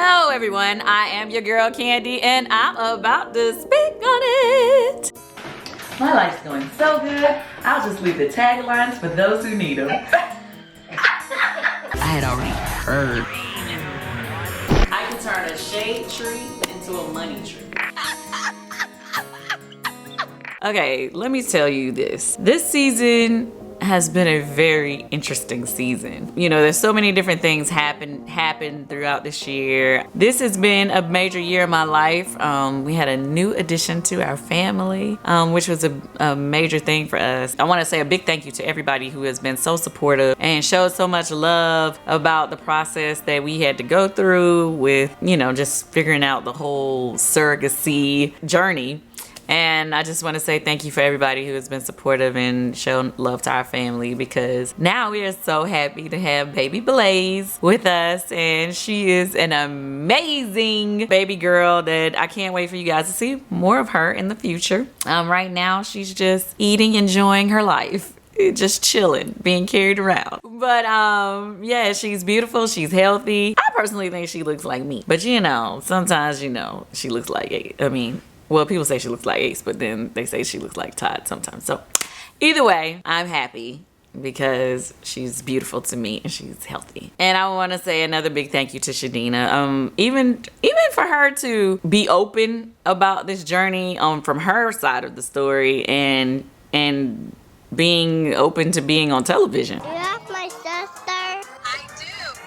Hello everyone, I am your girl Candy and I'm about to speak on it. My life's going so good, I'll just leave the taglines for those who need them. I had already heard. I can turn a shade tree into a money tree. Okay, let me tell you this. This season has been a very interesting season. You know, there's so many different things happened throughout this year. This has been a major year in my life. We had a new addition to our family, which was a major thing for us. I want to say a big thank you to everybody who has been so supportive and showed so much love about the process that we had to go through with, you know, just figuring out the whole surrogacy journey. And I just want to say thank you for everybody who has been supportive and shown love to our family, because now we are so happy to have baby Blaze with us, and she is an amazing baby girl that I can't wait for you guys to see more of her in the future. Right now she's just eating, enjoying her life. Just chilling, being carried around. But yeah, she's beautiful, she's healthy. I personally think she looks like me, but you know, sometimes, you know, she looks like, well, people say she looks like Ace, but then they say she looks like Todd sometimes. So either way, I'm happy because she's beautiful to me and she's healthy. And I want to say another big thank you to Shadina. Even for her to be open about this journey from her side of the story and being open to being on television. You have my sister? I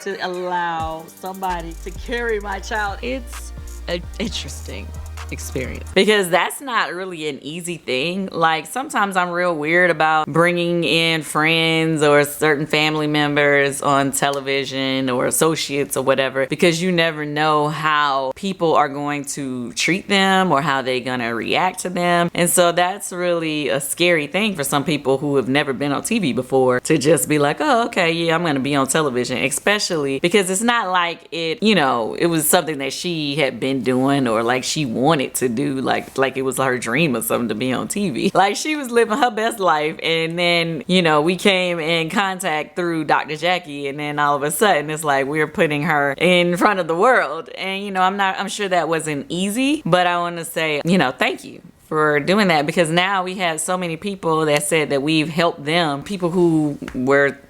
do. To allow somebody to carry my child, It's an interesting experience. because that's not really an easy thing. Like, sometimes I'm real weird about bringing in friends or certain family members on television or associates or whatever, because you never know how people are going to treat them or how they're gonna react to them. And so that's really a scary thing for some people who have never been on TV before, to just be like, oh, okay, yeah, I'm gonna be on television, especially because it's not like it, you know, it was something that she had been doing or like she wanted to do, like it was her dream or something to be on TV. Like, she was living her best life, and then, you know, we came in contact through Dr. Jackie, and then all of a sudden it's like we're putting her in front of the world. And you know, I'm sure that wasn't easy, but I want to say, you know, thank you for doing that, because now we have so many people that said that we've helped them, people who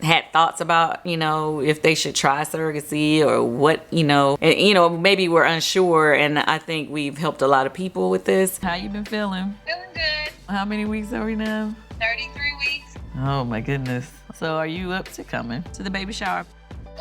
had thoughts about, you know, if they should try surrogacy or what, you know, and, you know, maybe we're unsure, and I think we've helped a lot of people with this. How you been feeling? Feeling good. How many weeks are we now? 33 weeks. Oh my goodness. So are you up to coming to the baby shower?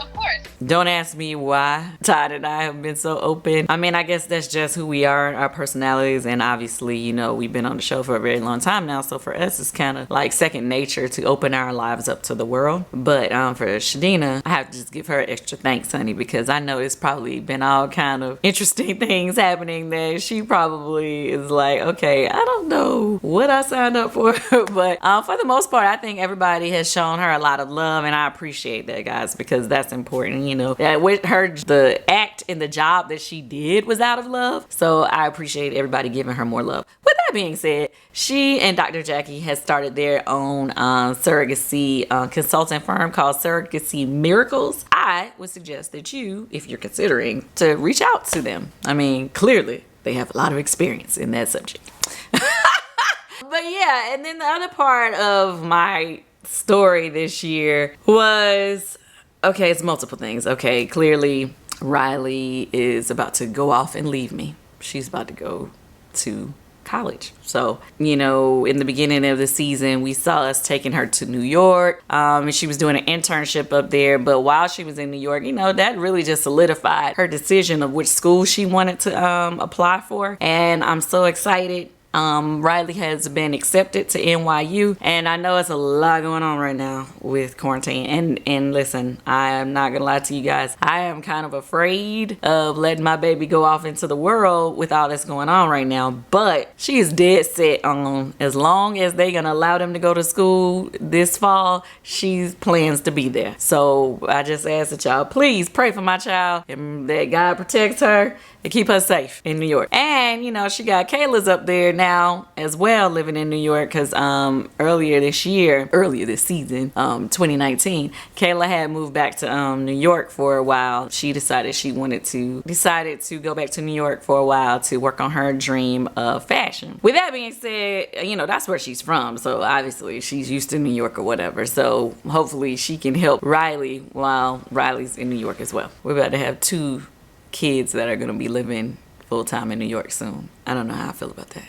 Of course. Don't ask me why Todd and I have been so open. I mean, I guess that's just who we are, our personalities, and obviously, you know, we've been on the show for a very long time now, so for us it's kind of like second nature to open our lives up to the world. But for Shadina, I have to just give her extra thanks, honey, because I know it's probably been all kind of interesting things happening that she probably is like, okay, I don't know what I signed up for. But for the most part, I think everybody has shown her a lot of love, and I appreciate that, guys, because that's important. You know, that with her, the act and the job that she did was out of love. So I appreciate everybody giving her more love. With that being said, she and Dr. Jackie has started their own surrogacy consulting firm called Surrogacy Miracles. I would suggest that you, if you're considering, to reach out to them. I mean, clearly they have a lot of experience in that subject. But yeah, and then the other part of my story this year was, okay, it's multiple things. Okay, clearly Riley is about to go off and leave me. She's about to go to college. So, you know, in the beginning of the season, we saw us taking her to New York. And she was doing an internship up there. But while she was in New York, you know, that really just solidified her decision of which school she wanted to apply for. And I'm so excited. Riley has been accepted to NYU, and I know it's a lot going on right now with quarantine. And listen, I am not gonna lie to you guys. I am kind of afraid of letting my baby go off into the world with all that's going on right now. But she is dead set on, as long as they gonna allow them to go to school this fall, she plans to be there. So I just ask that y'all please pray for my child and that God protects her and keep her safe in New York. And you know, she got Kayla's up there now now as well, living in New York, because earlier this season, 2019, Kayla had moved back to New York for a while. She decided to go back to New York for a while to work on her dream of fashion. With that being said, that's where she's from, so obviously she's used to New York or whatever. So hopefully she can help Riley while Riley's in New York as well. We're about to have 2 kids that are going to be living full-time in New York soon. I don't know how I feel about that.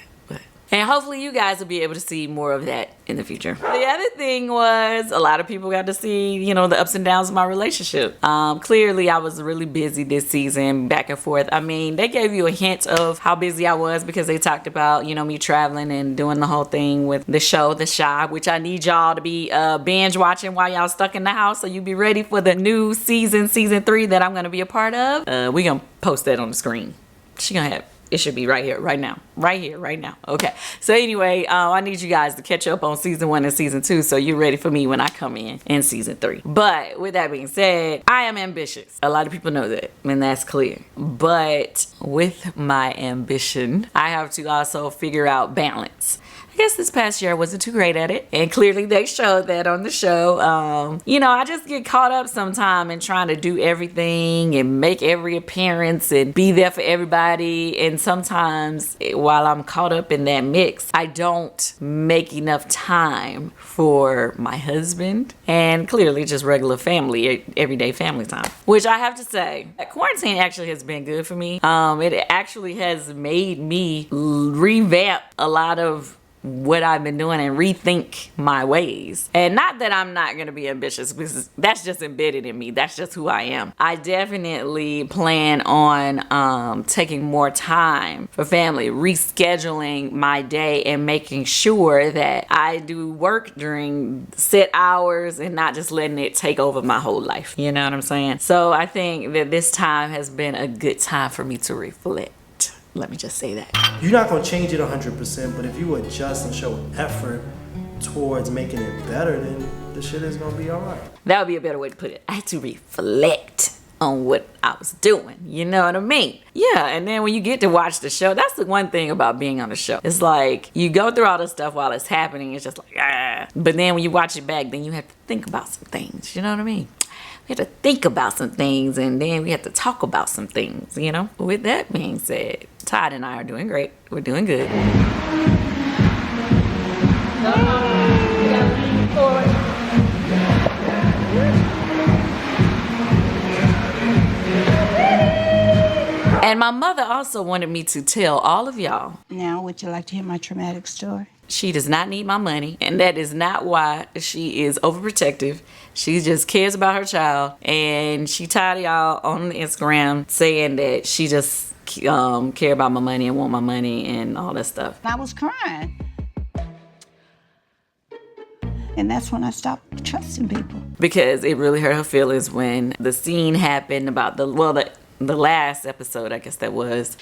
And hopefully you guys will be able to see more of that in the future. The other thing was a lot of people got to see, the ups and downs of my relationship. Clearly I was really busy this season, back and forth. I mean, they gave you a hint of how busy I was because they talked about, me traveling and doing the whole thing with the show, The Shy, which I need y'all to be binge watching while y'all stuck in the house so you be ready for the new season 3 that I'm going to be a part of. We're going to post that on the screen. She going to have it should be right here, right now. Right here, right now. Okay. So anyway, I need you guys to catch up on season 1 and season 2 so you're ready for me when I come in season 3. But with that being said, I am ambitious. A lot of people know that, and that's clear. But with my ambition, I have to also figure out balance. I guess this past year I wasn't too great at it, and clearly they showed that on the show. I just get caught up sometime in trying to do everything and make every appearance and be there for everybody, and sometimes while I'm caught up in that mix, I don't make enough time for my husband and clearly just regular family, everyday family time, which I have to say, quarantine actually has been good for me. It actually has made me revamp a lot of what I've been doing and rethink my ways. And not that I'm not going to be ambitious, because that's just embedded in me. That's just who I am. I definitely plan on taking more time for family, rescheduling my day and making sure that I do work during set hours and not just letting it take over my whole life. You know what I'm saying? So I think that this time has been a good time for me to reflect. Let me just say that. You're not going to change it 100%, but if you adjust and show effort towards making it better, then the shit is going to be all right. That would be a better way to put it. I had to reflect on what I was doing. You know what I mean? Yeah, and then when you get to watch the show, that's the one thing about being on the show. It's like, you go through all this stuff while it's happening. It's just like, ah. But then when you watch it back, then you have to think about some things. You know what I mean? We have to think about some things, and then we have to talk about some things, With that being said, Todd and I are doing great. We're doing good. And my mother also wanted me to tell all of y'all. Now, would you like to hear my traumatic story? She does not need my money, and that is not why she is overprotective. She just cares about her child, and she tired of y'all on the Instagram saying that she just care about my money and want my money and all that stuff. I was crying. And that's when I stopped trusting people. Because it really hurt her feelings when the scene happened about the last episode, I guess that was.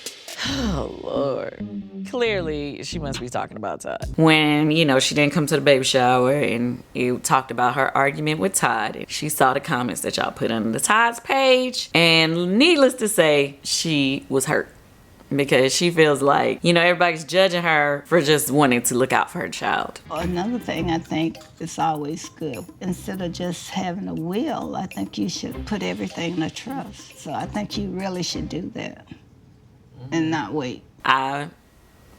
Oh, Lord. Clearly, she must be talking about Todd. When, she didn't come to the baby shower and you talked about her argument with Todd. And she saw the comments that y'all put under the Todd's page. And needless to say, she was hurt. Because she feels like, everybody's judging her for just wanting to look out for her child. Another thing I think is always good. Instead of just having a will, I think you should put everything in a trust. So I think you really should do that and not wait. I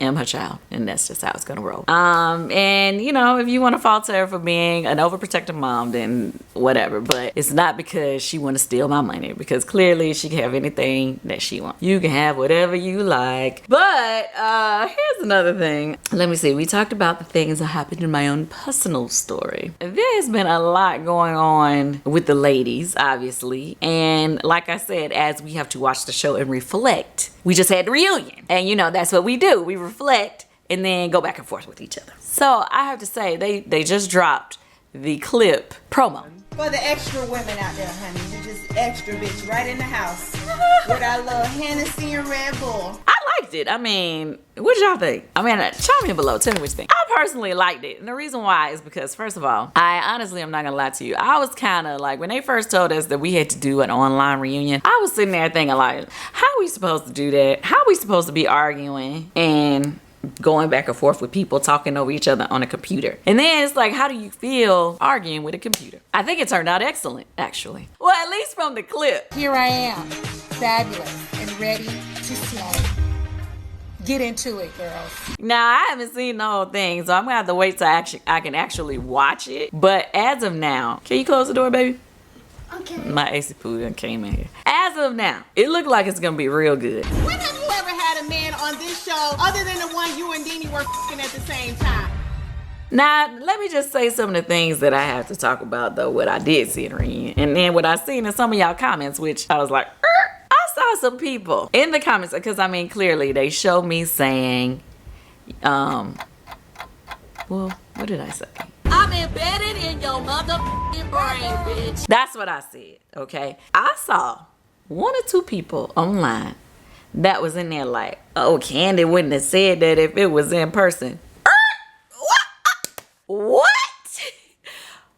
am her child, and that's just how it's gonna roll. And if you want to fault her for being an overprotective mom, then whatever. But it's not because she want to steal my money, because clearly she can have anything that she wants. You can have whatever you like. But here's another thing. Let me see. We talked about the things that happened in my own personal story. There has been a lot going on with the ladies, obviously, and like I said, as we have to watch the show and reflect, we just had the reunion, and that's what we do. We reflect and then go back and forth with each other. So I have to say, they just dropped the clip promo. For the extra women out there, honey, you just extra bitch right in the house with our little Hennessy and Red Bull. I liked it. I mean, what did y'all think? I mean, chime in below. Tell me what you think. I personally liked it. And the reason why is because, first of all, I honestly am not going to lie to you. I was kind of like, when they first told us that we had to do an online reunion, I was sitting there thinking like, how are we supposed to do that? How are we supposed to be arguing and going back and forth with people talking over each other on a computer. And then it's like, how do you feel arguing with a computer? I think it turned out excellent, actually. Well, at least from the clip. Here I am, fabulous and ready to slay. Get into it, girls. Now, I haven't seen the whole thing, so I'm gonna have to wait till I can actually watch it. But as of now, can you close the door, baby? Okay. My AC poo done came in here. As of now, it looked like it's gonna be real good. When have you ever had a man on this show other than the one you and Deanie were f***ing at the same time? Now, let me just say some of the things that I have to talk about, though, what I did see in the reunion. And then what I seen in some of y'all comments, which I was like, I saw some people in the comments, because, I mean, clearly they showed me saying, well, what did I say? I'm embedded in your motherfucking brain, bitch. That's what I said, okay? I saw 1 or 2 people online that was in there like, oh, Candy wouldn't have said that if it was in person. What?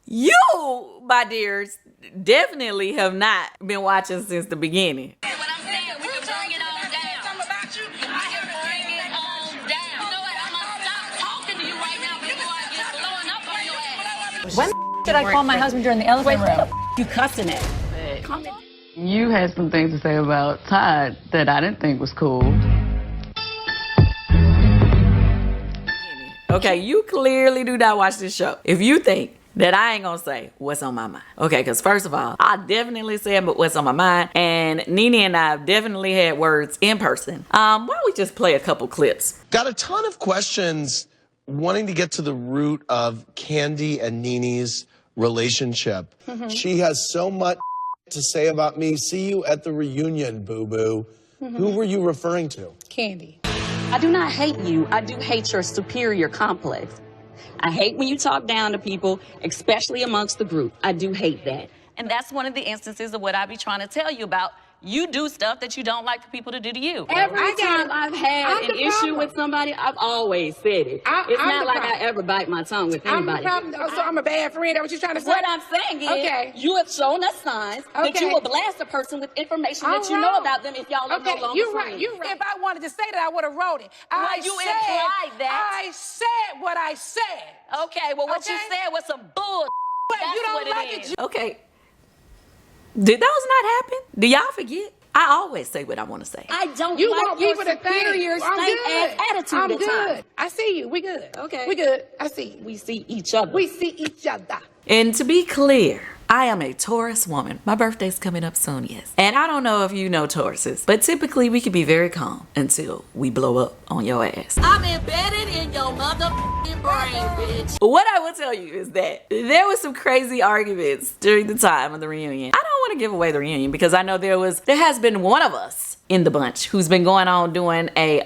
You, my dears, definitely have not been watching since the beginning. What I'm saying, we can bring it on down. Something about you. I can bring it on down. You know what? I'm gonna stop talking to you right now before I get blowing up on your ass. When should I call my husband during the elephant room? You cussing it. You had some things to say about Todd that I didn't think was cool. Okay, you clearly do not watch this show if you think that I ain't gonna say what's on my mind. Okay, because first of all, I definitely said what's on my mind, and Nene and I have definitely had words in person. Why don't we just play a couple clips? Got a ton of questions wanting to get to the root of Candy and Nene's relationship. She has so much to say about me. See you at the reunion, boo-boo. Who were you referring to? Candy. I do not hate you. I do hate your superior complex. I hate when you talk down to people, especially amongst the group. I do hate that. And that's one of the instances of what I be trying to tell you about. You do stuff that you don't like for people to do to you. Every time I've had an issue with somebody, I've always said it. It's not like I ever bite my tongue with anybody. So I'm a bad friend. That's what you're trying to say? What I'm saying is, you have shown us signs that you will blast a person with information that you know about them if y'all are no longer friends. You're right. If I wanted to say that, I would have wrote it. Implied that. I said what I said. Okay, well, what you said was some bull. But That's you don't what like it is. Okay. Did those not happen? Do y'all forget? I always say what I want to say. I don't You like want your people to think superior stank-ass attitude I'm at good. times. I see you. We good. Okay. We good. I see you. We see each other. We see each other. And to be clear, I am a Taurus woman. My birthday's coming up soon, yes. And I don't know if you know Tauruses, but typically we can be very calm until we blow up on your ass. I'm embedded in your motherfucking brain, bitch. What I will tell you is that there was some crazy arguments during the time of the reunion. I don't want to give away the reunion because I know there has been one of us in the bunch who's been going on doing a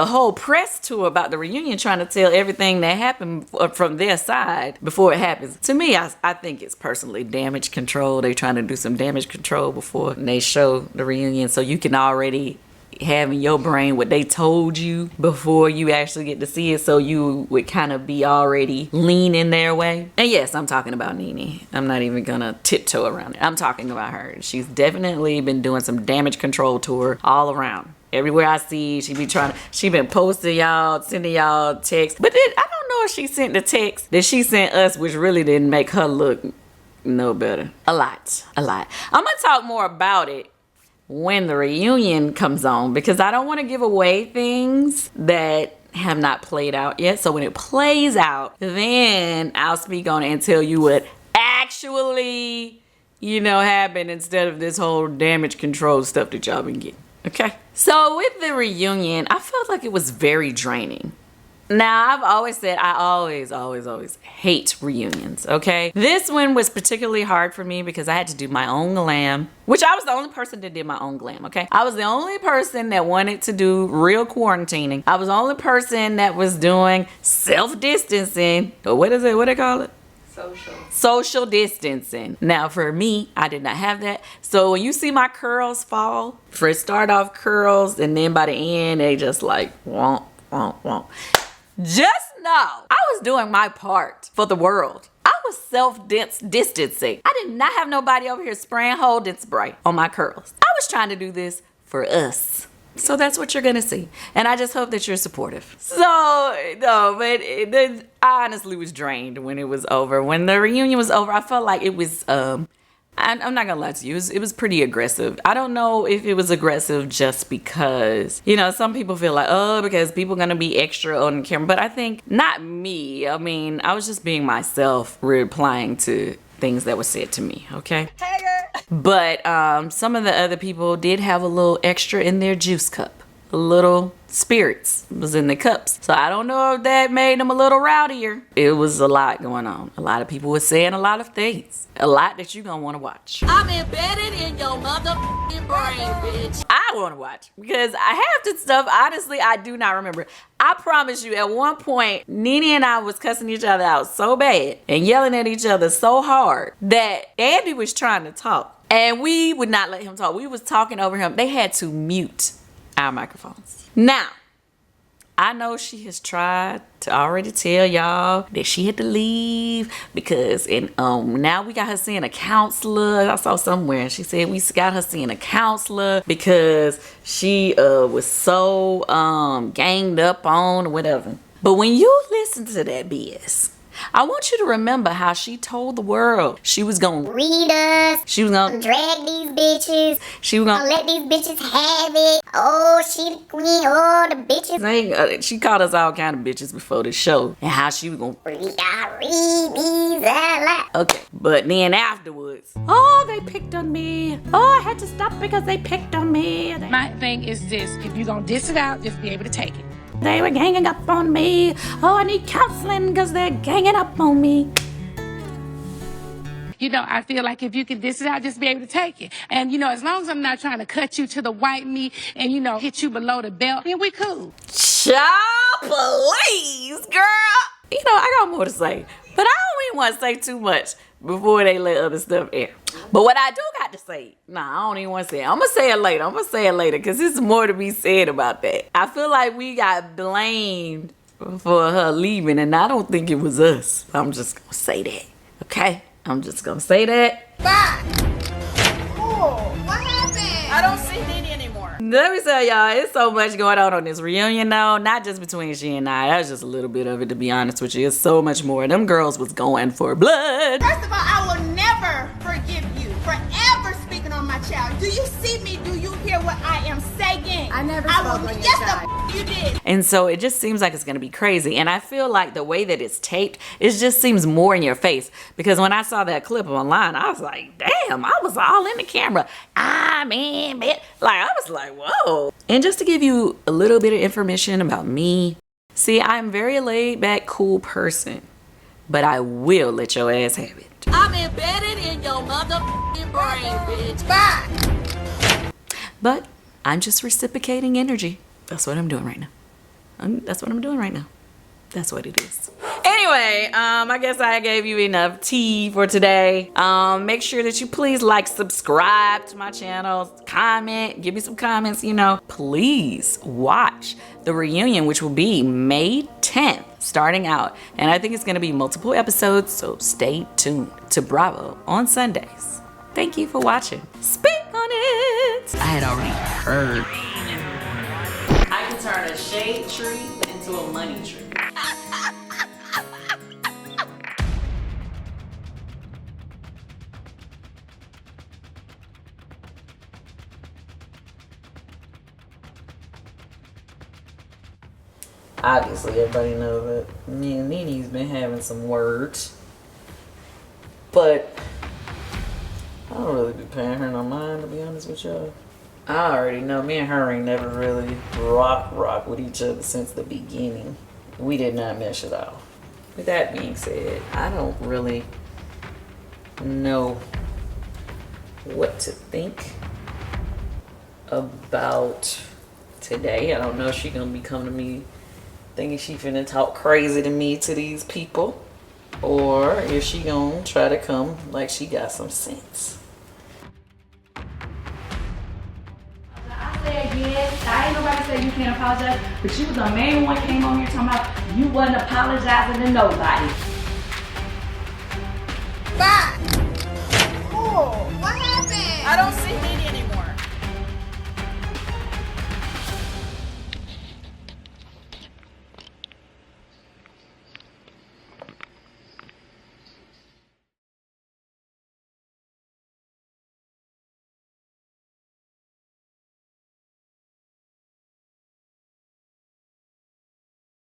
whole press tour about the reunion, trying to tell everything that happened from their side before it happens. To me, I think it's personally damage control. They're trying to do some damage control before they show the reunion, so you can already have in your brain what they told you before you actually get to see it, so you would kind of be already leaning their way. And yes, I'm talking about Nene. I'm not even gonna tiptoe around it. I'm talking about her. She's definitely been doing some damage control tour all around. Everywhere I see, she been posting y'all, sending y'all texts. But I don't know if she sent the text that she sent us, which really didn't make her look no better. A lot. I'm gonna talk more about it when the reunion comes on, because I don't want to give away things that have not played out yet. So when it plays out, then I'll speak on it and tell you what actually, happened, instead of this whole damage control stuff that y'all been getting. Okay? So with the reunion, I felt like it was very draining. Now, I've always said I always hate reunions, okay? This one was particularly hard for me because I had to do my own glam, which I was the only person that did my own glam, okay? I was the only person that wanted to do real quarantining. I was the only person that was doing self-distancing. What is it? What do they call it? Social distancing. Now, for me, I did not have that. So when you see my curls fall, first start off curls, and then by the end, they just like, womp, womp, womp. Just know I was doing my part for the world. I was self-distancing. I did not have nobody over here spraying holding spray on my curls. I was trying to do this for us. So that's what you're gonna see, and I just hope that you're supportive. So no, but I honestly was drained when it was over. When the reunion was over, I felt like it was. I'm not gonna lie to you. It was pretty aggressive. I don't know if it was aggressive just because, you know, some people feel like, oh, because people gonna be extra on camera. But I think not me. I mean, I was just being myself, replying to things that were said to me. Okay. But some of the other people did have a little extra in their juice cup. A little spirits was in the cups. So I don't know if that made them a little rowdier. It was a lot going on. A lot of people were saying a lot of things. A lot that you're going to want to watch. I'm embedded in your motherfucking brain, bitch. I want to watch because I have the stuff, honestly, I do not remember. I promise you, at one point, Nene and I was cussing each other out so bad and yelling at each other so hard that Andy was trying to talk. And we would not let him talk. We was talking over him. They had to mute our microphones. Now, I know she has tried to already tell y'all that she had to leave because now we got her seeing a counselor. I saw somewhere and she said we got her seeing a counselor because she was so ganged up on or whatever. But when you listen to that BS, I want you to remember how she told the world she was gonna Read us. She was gonna drag these bitches. She was gonna let these bitches have it. Oh, she the queen. Oh, the bitches. She called us all kind of bitches before the show, and how she was gonna read these out loud. Okay, but then afterwards, oh, they picked on me. Oh, I had to stop because they picked on me. My thing is this: if you're gonna diss it out, just be able to take it. They were ganging up on me. Oh, I need counseling because they're ganging up on me. You know, I feel like if you can diss it out, just be able to take it. And, you know, as long as I'm not trying to cut you to the white meat and, you know, hit you below the belt, then we cool. Child, please, girl. You know, I got more to say, but I don't even want to say too much before they let other stuff air. But what I do got to say, I don't even want to say it. I'm going to say it later because there's more to be said about that. I feel like we got blamed for her leaving, and I don't think it was us. I'm just going to say that, okay? I'm just going to say that. Bye. Oh, what happened? I don't see Nene anymore. Let me tell y'all, it's so much going on this reunion though. Not just between she and I. That's just a little bit of it, to be honest with you. It's so much more. Them girls was going for blood. First of all, I will never forgive you for ever speaking on my child. Do you see me? Do you hear what I am saying? I never spoke on your child. You did. And so it just seems like it's going to be crazy. And I feel like the way that it's taped, it just seems more in your face. Because when I saw that clip online, I was like, damn, I was all in the camera. I mean, like, I was like, whoa. And just to give you a little bit of information about me, see, I'm a very laid back, cool person. But I will let your ass have it. I'm embedded in your motherfucking brain, bitch. Bye. But I'm just reciprocating energy. That's what I'm doing right now. That's what I'm doing right now. That's what it is. Anyway, I guess I gave you enough tea for today. Make sure that you please like, subscribe to my channel, comment, give me some comments, you know. Please watch the reunion, which will be May 10th, starting out. And I think it's gonna be multiple episodes, so stay tuned to Bravo on Sundays. Thank you for watching. Speak on it. I had already heard. I can turn a shade tree into a money tree. Obviously, everybody knows that me and Nene's been having some words, but I don't really be paying her no mind, to be honest with y'all. I already know me and her ain't never really rock with each other since the beginning. We did not mesh at all. With that being said, I don't really know what to think about today. I don't know if she gonna be coming to me thinking she finna talk crazy to me to these people, or if she gonna try to come like she got some sense. I ain't nobody say you can't apologize, but you was the main one came on here talking about you wasn't apologizing to nobody. Bye. Oh, what happened? I don't see Nene